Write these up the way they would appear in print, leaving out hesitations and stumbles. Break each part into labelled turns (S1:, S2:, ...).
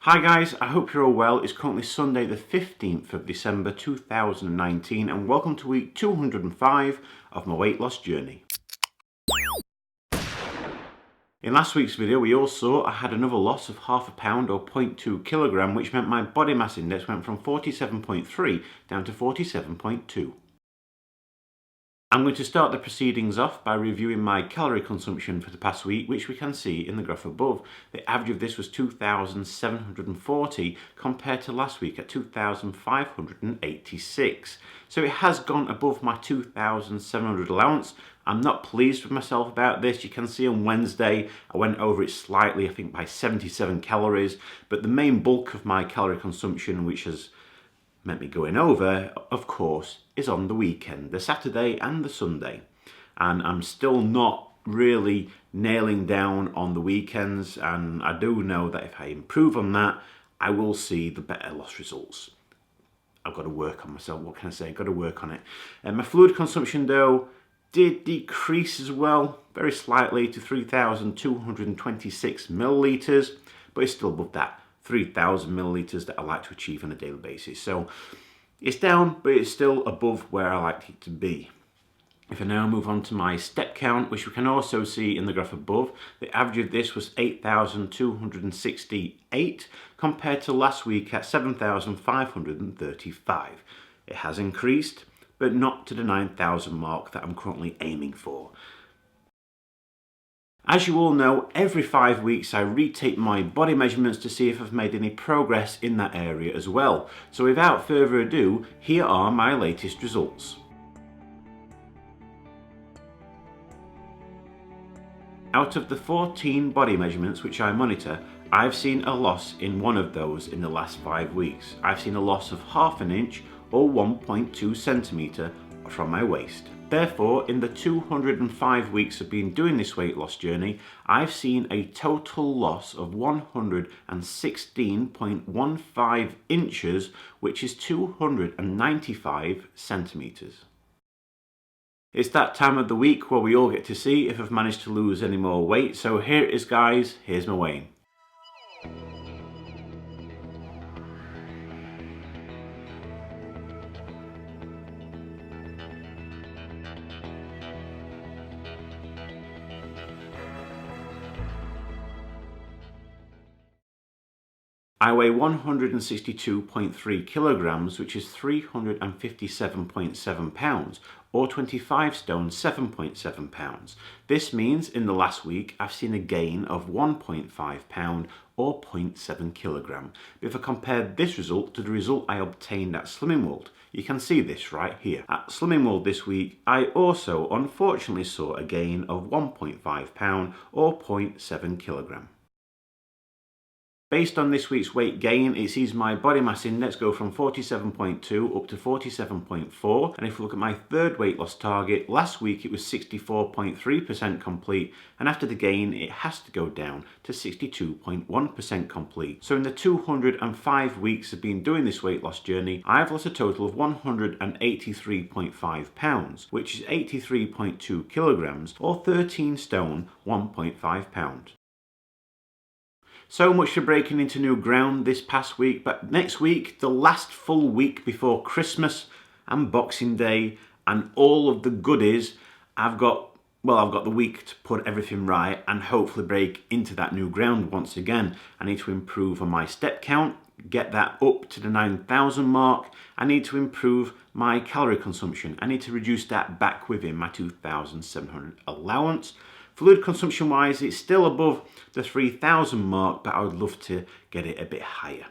S1: Hi guys, I hope you're all well. It's currently Sunday the 15th of December 2019 and welcome to week 205 of my weight loss journey. In last week's video we all saw I had another loss of half a pound or 0.2 kilogram, which meant my body mass index went from 47.3 down to 47.2. I'm going to start the proceedings off by reviewing my calorie consumption for the past week, which we can see in the graph above. The average of this was 2,740 compared to last week at 2,586. So it has gone above my 2,700 allowance. I'm not pleased with myself about this. You can see on Wednesday I went over it slightly, I think by 77 calories, but the main bulk of my calorie consumption, which has meant me going over, of course, is on the weekend, the Saturday and the Sunday. And I'm still not really nailing down on the weekends, and I do know that if I improve on that, I will see the better loss results. I've got to work on myself, what can I say, I've got to work on it. And my fluid consumption though did decrease as well, very slightly to 3,226 millilitres, but it's still above that 3,000 millilitres that I like to achieve on a daily basis. So it's down, but it's still above where I like it to be. If I now move on to my step count, which we can also see in the graph above, the average of this was 8,268 compared to last week at 7,535. It has increased, but not to the 9,000 mark that I'm currently aiming for. As you all know, every 5 weeks I retake my body measurements to see if I've made any progress in that area as well. So without further ado, here are my latest results. Out of the 14 body measurements which I monitor, I've seen a loss in one of those in the last 5 weeks. I've seen a loss of half an inch or 1.2 centimetre from my waist. Therefore, in the 205 weeks of being doing this weight loss journey, I've seen a total loss of 116.15 inches, which is 295 centimetres. It's that time of the week where we all get to see if I've managed to lose any more weight, so here it is guys, here's my weighing. I weigh 162.3 kilograms, which is 357.7 pounds, or 25 stone 7.7 pounds. This means in the last week I've seen a gain of 1.5 pound or 0.7 kilogram. If I compare this result to the result I obtained at Slimming World, you can see this right here. At Slimming World this week, I also unfortunately saw a gain of 1.5 pound or 0.7 kilogram. Based on this week's weight gain, it sees my body mass index go from 47.2 up to 47.4. And if we look at my third weight loss target, last week it was 64.3% complete. And after the gain, it has to go down to 62.1% complete. So in the 205 weeks of being doing this weight loss journey, I've lost a total of 183.5 pounds, which is 83.2 kilograms or 13 stone 1.5 pounds. So much for breaking into new ground this past week, but next week, the last full week before Christmas and Boxing Day and all of the goodies, I've got the week to put everything right and hopefully break into that new ground once again. I need to improve on my step count, get that up to the 9,000 mark. I need to improve my calorie consumption. I need to reduce that back within my 2,700 allowance. Fluid consumption wise, it's still above the 3,000 mark, but I would love to get it a bit higher.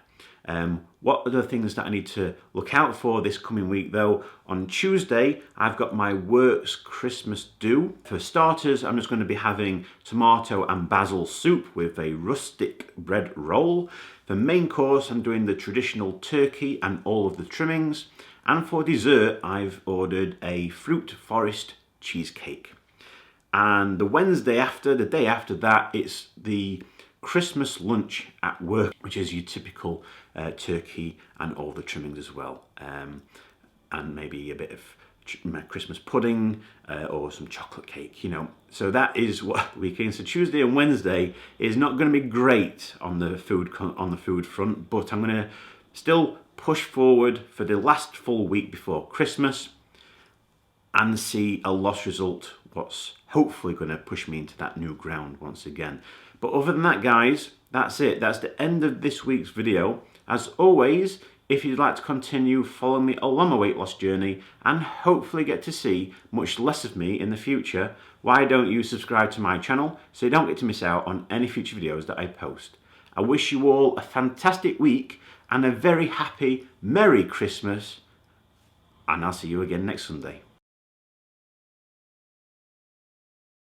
S1: What are the things that I need to look out for this coming week though? On Tuesday, I've got my works Christmas do. For starters, I'm just going to be having tomato and basil soup with a rustic bread roll. For main course, I'm doing the traditional turkey and all of the trimmings. And for dessert, I've ordered a fruit forest cheesecake. And the Wednesday after, the day after that, it's the Christmas lunch at work, which is your typical turkey and all the trimmings as well. And maybe a bit of Christmas pudding or some chocolate cake, you know. So that is what the weekend. So Tuesday and Wednesday is not going to be great on the food front, but I'm going to still push forward for the last full week before Christmas and see a loss result, what's hopefully going to push me into that new ground once again. But other than that, guys, that's it. That's the end of this week's video. As always, if you'd like to continue following me along my weight loss journey and hopefully get to see much less of me in the future, why don't you subscribe to my channel so you don't get to miss out on any future videos that I post. I wish you all a fantastic week and a very happy Merry Christmas, and I'll see you again next Sunday.